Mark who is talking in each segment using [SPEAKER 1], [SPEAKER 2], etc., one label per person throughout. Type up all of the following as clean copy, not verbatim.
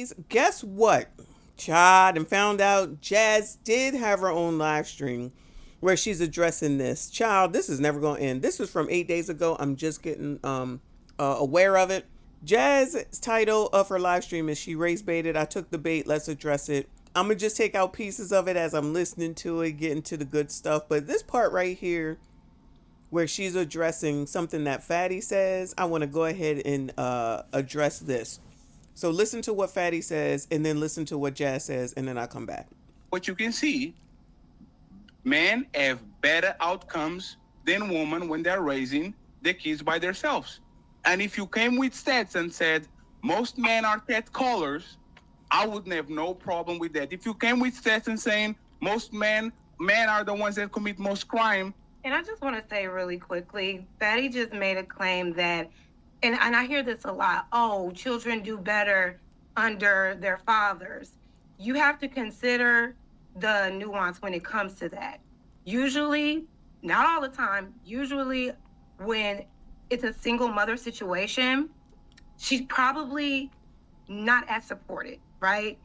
[SPEAKER 1] ladies, guess what? Child, and found out Jazz did have her own live stream where she's addressing this. Child, this is never going to end. This was from 8 days ago. I'm just getting aware of it. Jazz's title of her live stream is She Race Baited. I took the bait. Let's address it. I'm going to just take out pieces of it as I'm listening to it, getting to the good stuff. But this part right here, where she's addressing something that Fatty says, I want to go ahead and address this. So listen to what Fatty says, and then listen to what Jazz says, and then I'll come back.
[SPEAKER 2] What you can see, men have better outcomes than women when they're raising their kids by themselves. And if you came with stats and said most men are cat callers, I wouldn't have no problem with that. If you came with stats and saying most men are the ones that commit most crime.
[SPEAKER 3] And I just want to say really quickly, Fatty just made a claim that, and I hear this a lot, oh, children do better under their fathers. You have to consider the nuance when it comes to that. Usually, not all the time, usually when it's a single mother situation, she's probably not as supported, right?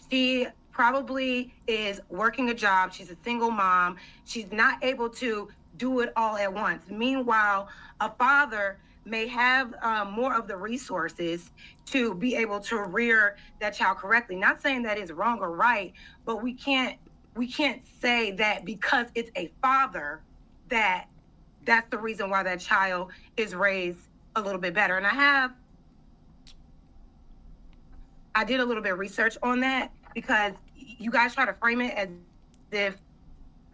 [SPEAKER 3] She probably is working a job. She's a single mom. She's not able to do it all at once. Meanwhile, a father may have more of the resources to be able to rear that child correctly. Not saying that is wrong or right, but we can't say that because it's a father that's the reason why that child is raised a little bit better. And I did a little bit of research on that, because you guys try to frame it as if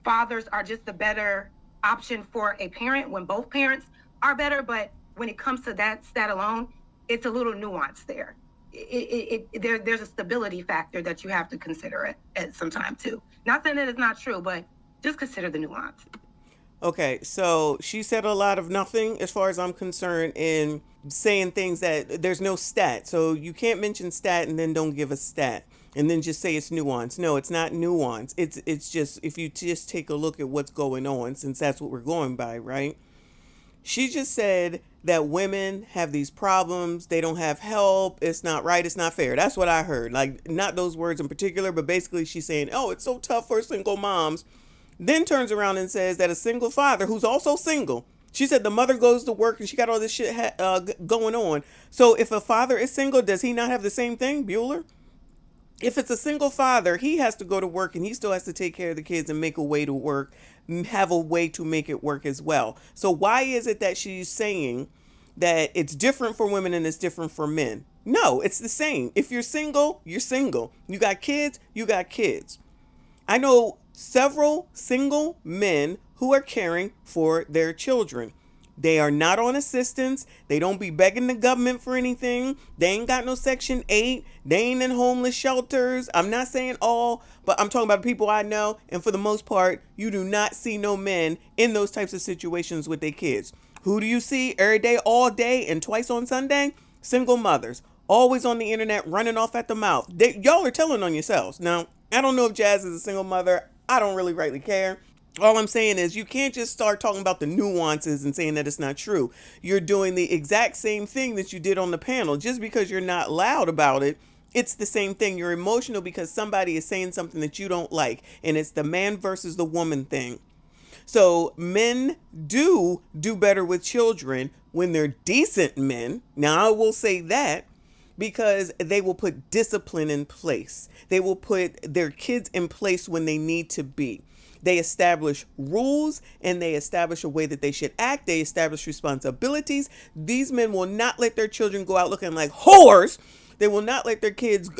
[SPEAKER 3] fathers are just the better option for a parent when both parents are better. But when it comes to that stat alone, it's a little nuance there. There's a stability factor that you have to consider at some time too. Not saying that it's not true, but just consider the nuance.
[SPEAKER 1] Okay, so she said a lot of nothing as far as I'm concerned in saying things that there's no stat. So you can't mention stat and then don't give a stat and then just say it's nuance. No, it's not nuance. It's just, if you just take a look at what's going on, since that's what we're going by, right? She just said that women have these problems. They don't have help. It's not right. It's not fair. That's what I heard. Like, not those words in particular, but basically she's saying, oh, it's so tough for single moms. Then turns around and says that a single father who's also single, she said the mother goes to work and she got all this shit going on. So if a father is single, does he not have the same thing, Bueller? If it's a single father, he has to go to work and he still has to take care of the kids and make a way to work, have a way to make it work as well. So why is it that she's saying that it's different for women and it's different for men? No, it's the same. If you're single, you're single. You got kids, you got kids. I know several single men who are caring for their children. They are not on assistance. They don't be begging the government for anything. They ain't got no Section 8. They ain't in homeless shelters. I'm not saying all, but I'm talking about people I know. And for the most part, you do not see no men in those types of situations with their kids. Who do you see every day, all day, and twice on Sunday? Single mothers. Always on the internet, running off at the mouth. Y'all are telling on yourselves. Now, I don't know if Jazz is a single mother. I don't really rightly care. All I'm saying is you can't just start talking about the nuances and saying that it's not true. You're doing the exact same thing that you did on the panel. Just because you're not loud about it, it's the same thing. You're emotional because somebody is saying something that you don't like. And it's the man versus the woman thing. So men do better with children when they're decent men. Now, I will say that, because they will put discipline in place. They will put their kids in place when they need to be. They establish rules and they establish a way that they should act. They establish responsibilities. These men will not let their children go out looking like whores. They will not let their kids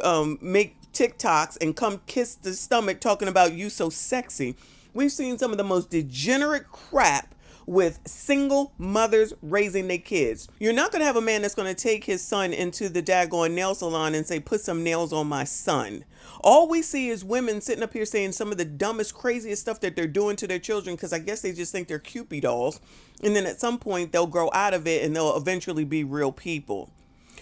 [SPEAKER 1] make TikToks and come kiss the stomach talking about you so sexy. We've seen some of the most degenerate crap with single mothers raising their kids. You're not going to have a man that's going to take his son into the daggone nail salon and say, put some nails on my son. All we see is women sitting up here saying some of the dumbest, craziest stuff that they're doing to their children, because I guess they just think they're Cupid dolls. And then at some point they'll grow out of it and they'll eventually be real people.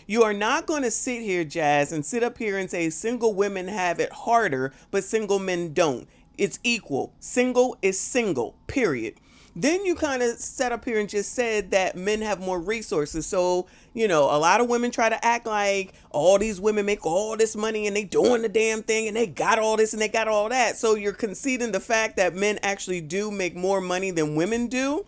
[SPEAKER 1] You are not going to sit here, Jazz, and sit up here and say single women have it harder, but single men don't. It's equal. Single is single, period. Then you kind of set up here and just said that men have more resources. So, you know, a lot of women try to act like all these women make all this money and they doing the damn thing and they got all this and they got all that. So you're conceding the fact that men actually do make more money than women do.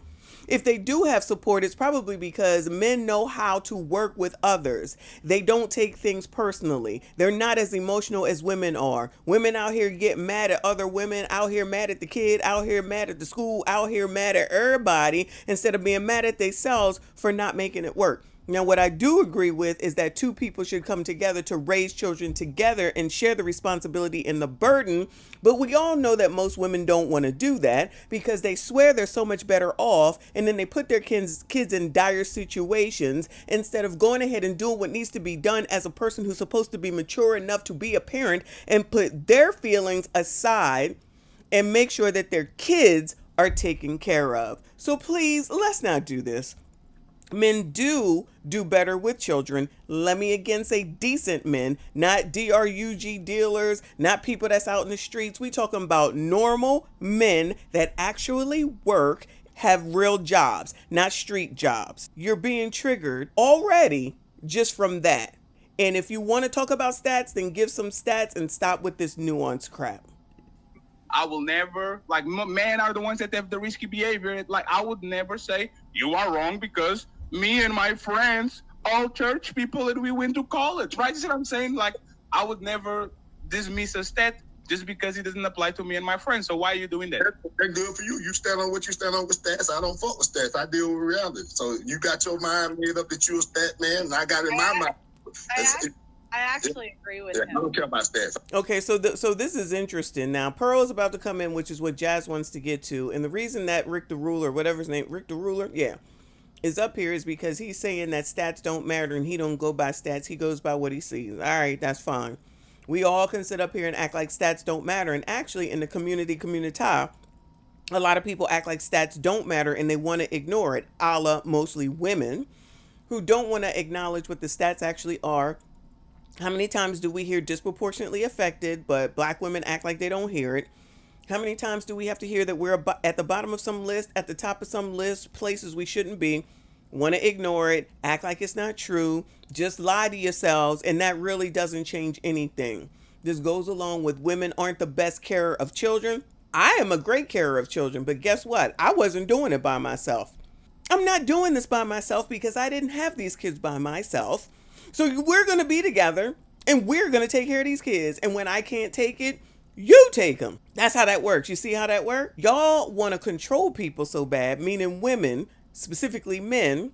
[SPEAKER 1] If they do have support, it's probably because men know how to work with others. They don't take things personally. They're not as emotional as women are. Women out here get mad at other women, out here mad at the kid, out here mad at the school, out here mad at everybody instead of being mad at themselves for not making it work. Now, what I do agree with is that two people should come together to raise children together and share the responsibility and the burden. But we all know that most women don't want to do that because they swear they're so much better off. And then they put their kids in dire situations instead of going ahead and doing what needs to be done as a person who's supposed to be mature enough to be a parent and put their feelings aside and make sure that their kids are taken care of. So please, let's not do this. Men do better with children. Let me again say decent men, not DRUG dealers, not people that's out in the streets. We talking about normal men that actually work, have real jobs, not street jobs. You're being triggered already just from that. And if you want to talk about stats, then give some stats and stop with this nuance crap.
[SPEAKER 2] I will never, like, men are the ones that have the risky behavior. Like, I would never say you are wrong because me and my friends, all church people, and we went to college, right? You see what I'm saying? Like, I would never dismiss a stat just because it doesn't apply to me and my friends. So why are you doing that?
[SPEAKER 4] They're good for you. You stand on what you stand on with stats. I don't fuck with stats. I deal with reality. So you got your mind made up that you're a stat man, and I got in my mind.
[SPEAKER 5] I actually agree with him.
[SPEAKER 4] I don't care about stats.
[SPEAKER 1] Okay, so this is interesting. Now, Pearl is about to come in, which is what Jazz wants to get to. And the reason that Rick the Ruler, whatever his name, Rick the Ruler, yeah, is up here is because he's saying that stats don't matter and he don't go by stats. He goes by what he sees. All right, that's fine. We all can sit up here and act like stats don't matter. And actually in the community, a lot of people act like stats don't matter and they want to ignore it, a la mostly women who don't want to acknowledge what the stats actually are. How many times do we hear disproportionately affected, but black women act like they don't hear it? How many times do we have to hear that we're at the bottom of some list, at the top of some list, places we shouldn't be, want to ignore it, act like it's not true, just lie to yourselves, and that really doesn't change anything. This goes along with women aren't the best carer of children. I am a great carer of children, but guess what? I wasn't doing it by myself. I'm not doing this by myself because I didn't have these kids by myself. So we're going to be together and we're going to take care of these kids. And when I can't take it, you take them. That's how that works. You see how that works? Y'all want to control people so bad, meaning women, specifically men,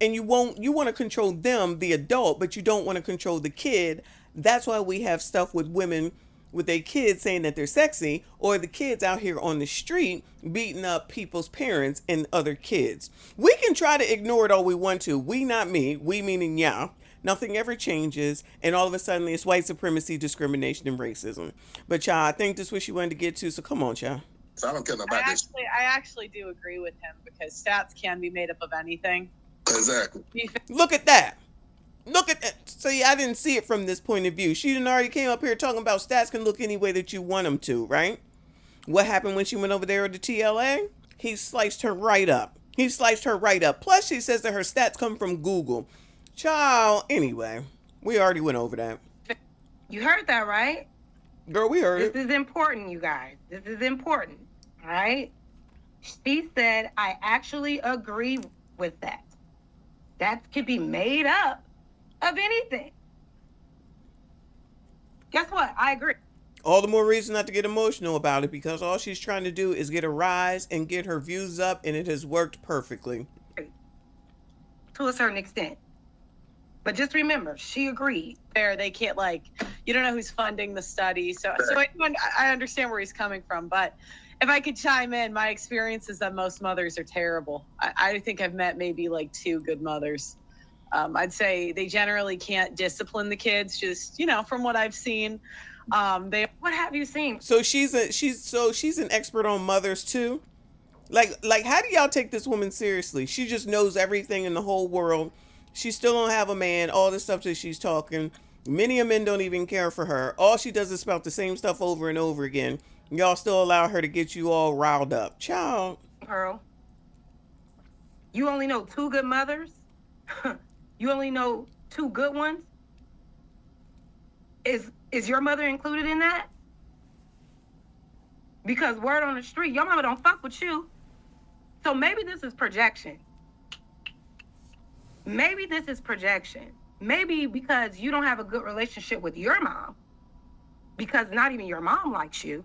[SPEAKER 1] and you want to control them, the adult, but you don't want to control the kid. That's why we have stuff with women with their kids saying that they're sexy, or the kids out here on the street beating up people's parents and other kids. We can try to ignore it all we want to. We, not me. We meaning y'all. Nothing ever changes, and all of a sudden it's white supremacy, discrimination, and racism. But y'all, I think this is what you wanted to get to, so come on, y'all.
[SPEAKER 4] So I don't care about this.
[SPEAKER 5] I actually do agree with him because stats can be made up of anything.
[SPEAKER 4] Exactly.
[SPEAKER 1] Look at that. Look at that. See, I didn't see it from this point of view. She done already came up here talking about stats can look any way that you want them to, right? What happened when she went over there to TLA? He sliced her right up. Plus, she says that her stats come from Google. Child, anyway, we already went over that.
[SPEAKER 3] You heard that, right?
[SPEAKER 1] Girl, we heard it.
[SPEAKER 3] This is important, you guys. This is important, all right? She said, I actually agree with that. That could be made up of anything. Guess what? I agree.
[SPEAKER 1] All the more reason not to get emotional about it because all she's trying to do is get a rise and get her views up, and it has worked perfectly.
[SPEAKER 3] To a certain extent. But just remember, she agreed.
[SPEAKER 5] They can't, like, you don't know who's funding the study. So I understand where he's coming from. But if I could chime in, my experience is that most mothers are terrible. I think I've met maybe like 2 good mothers. I'd say they generally can't discipline the kids, just, from what I've seen.
[SPEAKER 3] What have you seen?
[SPEAKER 1] So she's an expert on mothers too. Like how do y'all take this woman seriously? She just knows everything in the whole world. She still don't have a man, all the stuff that she's talking. Many of men don't even care for her. All she does is spout the same stuff over and over again. Y'all still allow her to get you all riled up. Child.
[SPEAKER 3] Pearl, You only know 2 good mothers? You only know 2 good ones? Is your mother included in that? Because word on the street, your mama don't fuck with you. So maybe this is projection. Maybe this is projection. Maybe because you don't have a good relationship with your mom, because not even your mom likes you.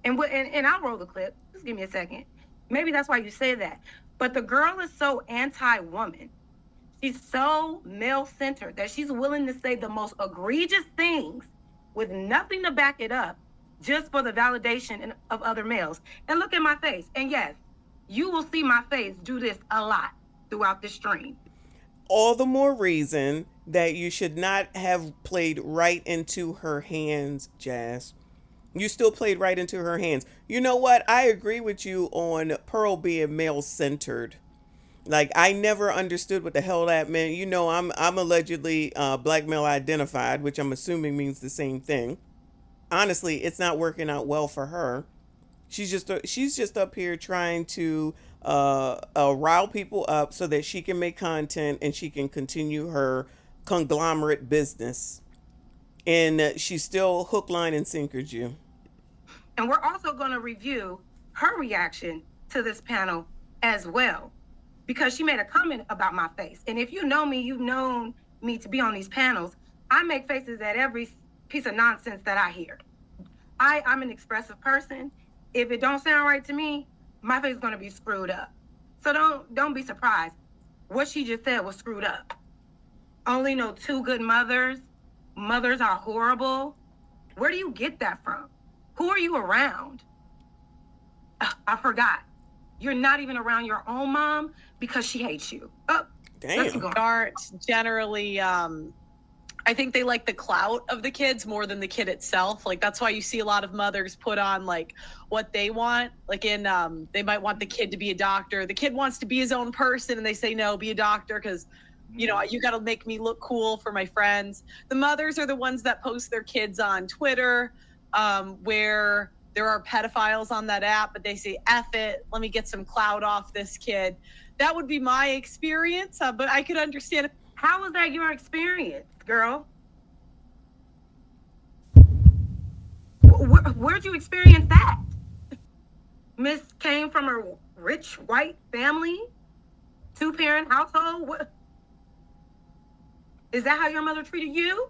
[SPEAKER 3] And I'll roll the clip. Just give me a second. Maybe that's why you say that. But the girl is so anti-woman. She's so male-centered that she's willing to say the most egregious things with nothing to back it up, just for the validation of other males. And look at my face. And yes, you will see my face do this a lot throughout the stream.
[SPEAKER 1] All the more reason that you should not have played right into her hands, Jazz. You still played right into her hands. You know what? I agree with you on Pearl being male-centered. Like, I never understood what the hell that meant. You know, I'm allegedly black male identified, which I'm assuming means the same thing. Honestly, it's not working out well for her. She's just up here trying to rile people up so that she can make content and she can continue her conglomerate business. And she's still hook, line, and sinkered you.
[SPEAKER 3] And we're also going to review her reaction to this panel as well, because she made a comment about my face. And if you know me, you've known me to be on these panels. I make faces at every piece of nonsense that I hear. I'm an expressive person. If it don't sound right to me, my face is going to be screwed up. So don't be surprised. What she just said was screwed up. Only know 2 good mothers. Mothers are horrible. Where do you get that from? Who are you around? I forgot. You're not even around your own mom because she hates you. Oh,
[SPEAKER 1] damn.
[SPEAKER 5] Aren't generally, I think they like the clout of the kids more than the kid itself. Like, that's why you see a lot of mothers put on like what they want. Like they might want the kid to be a doctor. The kid wants to be his own person and they say, no, be a doctor because, you know, you got to make me look cool for my friends. The mothers are the ones that post their kids on Twitter, where there are pedophiles on that app, but they say, F it, let me get some clout off this kid. That would be my experience, but I could understand.
[SPEAKER 3] How was that your experience, girl? Where'd you experience that? Miss came from a rich white family, 2-parent household. What? Is that how your mother treated you?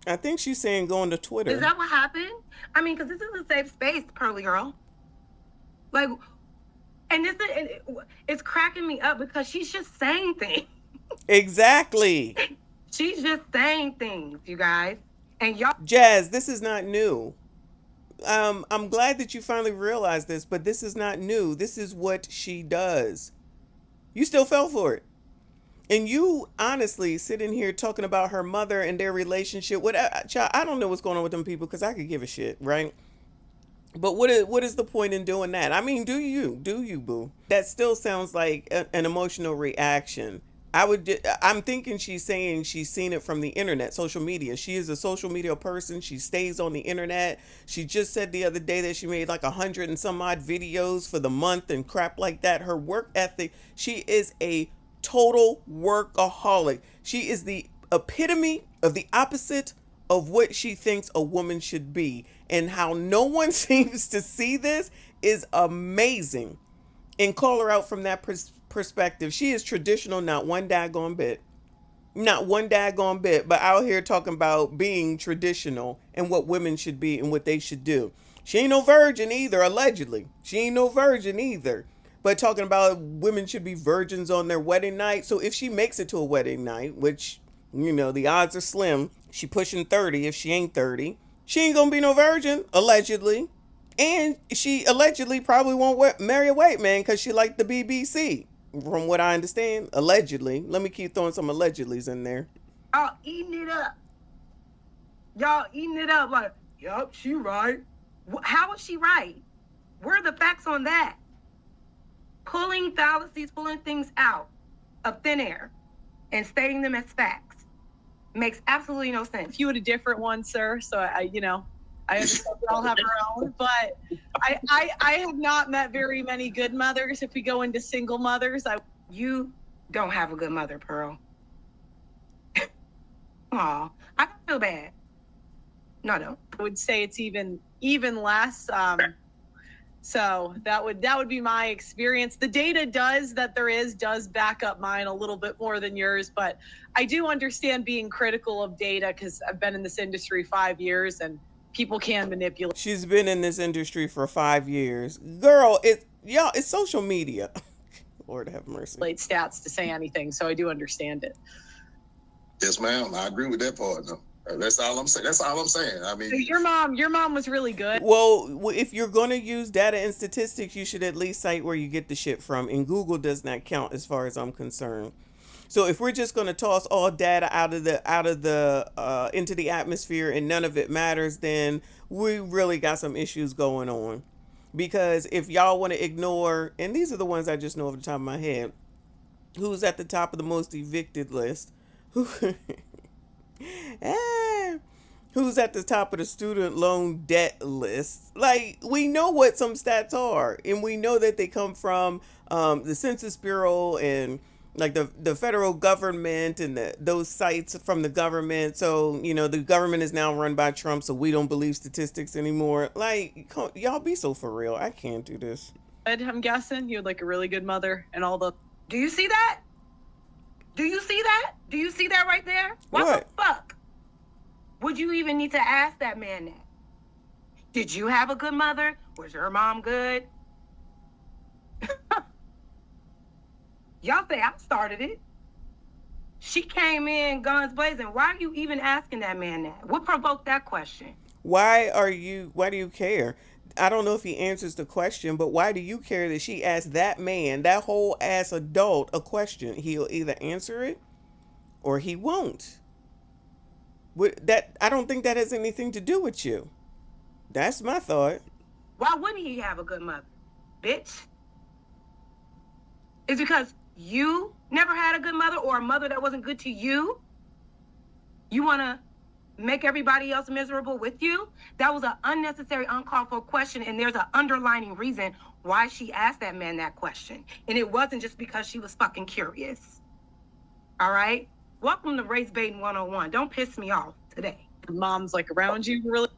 [SPEAKER 1] I think she's saying going to Twitter.
[SPEAKER 3] Is that what happened? I mean, because this is a safe space, Pearly Girl. Like, and it's cracking me up because she's just saying things.
[SPEAKER 1] Exactly.
[SPEAKER 3] She's just saying things, you guys. And y'all.
[SPEAKER 1] Jazz, this is not new. I'm glad that you finally realized this, but this is not new. This is what she does. You still fell for it. And you honestly sitting here talking about her mother and their relationship. I don't know what's going on with them people because I could give a shit, right? But what is the point in doing that? I mean, do you, boo? That still sounds like an emotional reaction. I'm thinking she's saying she's seen it from the internet, social media. She is a social media person. She stays on the internet. She just said the other day that she made like 100 and some odd videos for the month and crap like that. Her work ethic, she is a total workaholic. She is the epitome of the opposite of what she thinks a woman should be. And how no one seems to see this is amazing. And call her out from that perspective. She is traditional, not one daggone bit. Not one daggone bit, but out here talking about being traditional and what women should be and what they should do. She ain't no virgin either, allegedly. She ain't no virgin either. But talking about women should be virgins on their wedding night. So if she makes it to a wedding night, which, you know, the odds are slim, she pushing 30 if she ain't 30. She ain't gonna be no virgin, allegedly. And she allegedly probably won't marry a white man because she liked the BBC. From what I understand, allegedly. Let me keep throwing some allegedlys in there.
[SPEAKER 3] Y'all eating it up. Y'all eating it up like, yup, she right. How is she right? Where are the facts on that? Pulling fallacies, pulling things out of thin air and stating them as facts makes absolutely no sense.
[SPEAKER 5] If you had a different one, sir, so I understand we all have our own, but I have not met very many good mothers. If we go into single mothers,
[SPEAKER 3] You don't have a good mother, Pearl. Aw, I feel bad. No, I don't.
[SPEAKER 5] would say it's even less. So that would be my experience. The data does back up mine a little bit more than yours, but I do understand being critical of data because I've been in this industry 5 years and people can manipulate.
[SPEAKER 1] She's been in this industry for 5 years. Girl, it's social media. Lord have mercy.
[SPEAKER 5] Stats to say anything, so I do understand it.
[SPEAKER 4] Yes, ma'am. I agree with that part. No. That's all I'm saying. I mean,
[SPEAKER 5] So your mom was really good.
[SPEAKER 1] Well, if you're going to use data and statistics, you should at least cite where you get the shit from. And Google does not count as far as I'm concerned. So if we're just going to toss all data out of the into the atmosphere and none of it matters, then we really got some issues going on. Because if y'all want to ignore, and these are the ones I just know off the top of my head, who's at the top of the most evicted list, who's at the top of the student loan debt list. Like, we know what some stats are, and we know that they come from the Census Bureau and like the federal government and those sites from the government. So, you know, the government is now run by Trump, so we don't believe statistics anymore. Like, y'all be so for real. I can't do this.
[SPEAKER 5] I'm guessing you had like a really good mother and all the.
[SPEAKER 3] Do you see that? Do you see that? Do you see that right there?
[SPEAKER 1] What?
[SPEAKER 3] The fuck would you even need to ask that man that? Did you have a good mother? Was your mom good? Y'all say I started it. She came in guns blazing. Why are you even asking that man that? What provoked that question?
[SPEAKER 1] Why do you care? I don't know if he answers the question, but why do you care that she asked that man, that whole ass adult, a question? He'll either answer it or he won't. I don't think that has anything to do with you. That's my thought.
[SPEAKER 3] Why wouldn't he have a good mother? Bitch. Is it because you never had a good mother or a mother that wasn't good to you? You want to make everybody else miserable with you? That was an unnecessary, uncalled for question, and there's an underlining reason why she asked that man that question. And it wasn't just because she was fucking curious. All right? Welcome to Race Baiting 101. Don't piss me off today.
[SPEAKER 5] Mom's like around you really,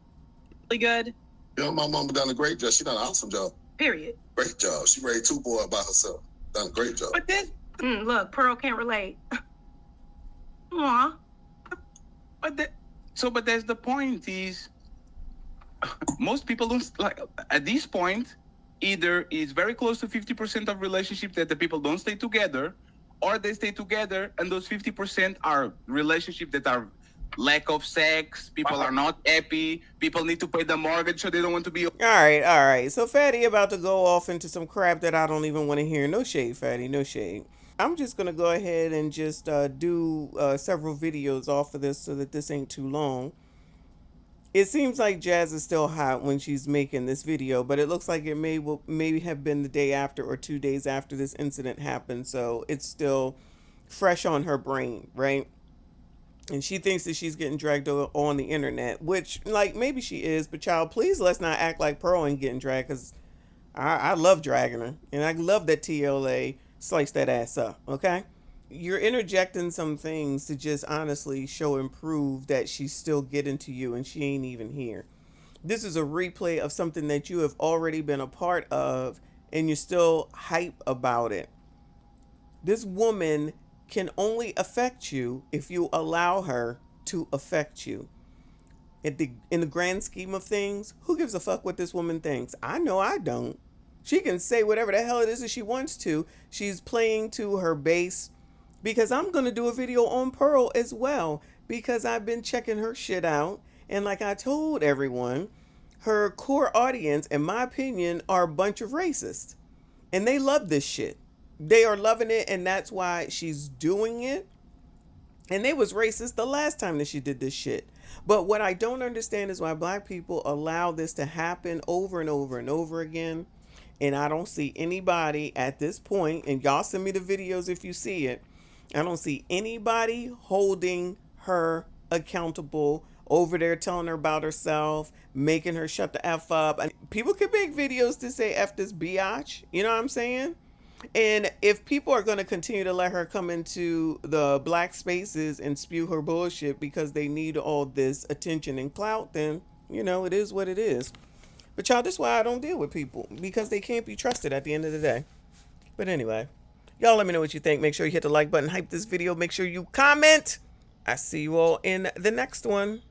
[SPEAKER 5] really good.
[SPEAKER 4] you know, my mama done a great job. She done an awesome job.
[SPEAKER 3] Period.
[SPEAKER 4] Great job. She raised 2 boys by herself. Done a great job.
[SPEAKER 2] But then,
[SPEAKER 3] Look, Pearl can't relate. Aw.
[SPEAKER 2] but there's the point is, most people don't, like, at this point, either is very close to 50% of relationships that the people don't stay together, or they stay together and those 50% are relationships that are lack of sex, people are not happy, people need to pay the mortgage so they don't want to be.
[SPEAKER 1] All right. So Fatty about to go off into some crap that I don't even want to hear. No shade, Fatty, no shade. I'm just going to go ahead and just do several videos off of this so that this ain't too long. It seems like Jazz is still hot when she's making this video, but it looks like it may have been the day after or 2 days after this incident happened, so it's still fresh on her brain, right? And she thinks that she's getting dragged on the internet, which, like, maybe she is, but child, please let's not act like Pearl ain't getting dragged, because I love dragging her, and I love that TLA sliced that ass up, okay? You're interjecting some things to just honestly show and prove that she's still getting to you and she ain't even here. This is a replay of something that you have already been a part of and you're still hype about it. This woman can only affect you if you allow her to affect you. In the grand scheme of things, who gives a fuck what this woman thinks? I know I don't. She can say whatever the hell it is that she wants to. She's playing to her base. Because I'm going to do a video on Pearl as well. Because I've been checking her shit out. And like I told everyone, her core audience, in my opinion, are a bunch of racists. And they love this shit. They are loving it. And that's why she's doing it. And they was racist the last time that she did this shit. But what I don't understand is why black people allow this to happen over and over and over again. And I don't see anybody at this point, and y'all send me the videos if you see it, I don't see anybody holding her accountable over there telling her about herself, making her shut the F up. And people can make videos to say F this biatch. You know what I'm saying? And if people are going to continue to let her come into the black spaces and spew her bullshit because they need all this attention and clout, then, you know, it is what it is. But y'all, this is why I don't deal with people, because they can't be trusted at the end of the day. But anyway, y'all let me know what you think. Make sure you hit the like button, hype this video. Make sure you comment. I see you all in the next one.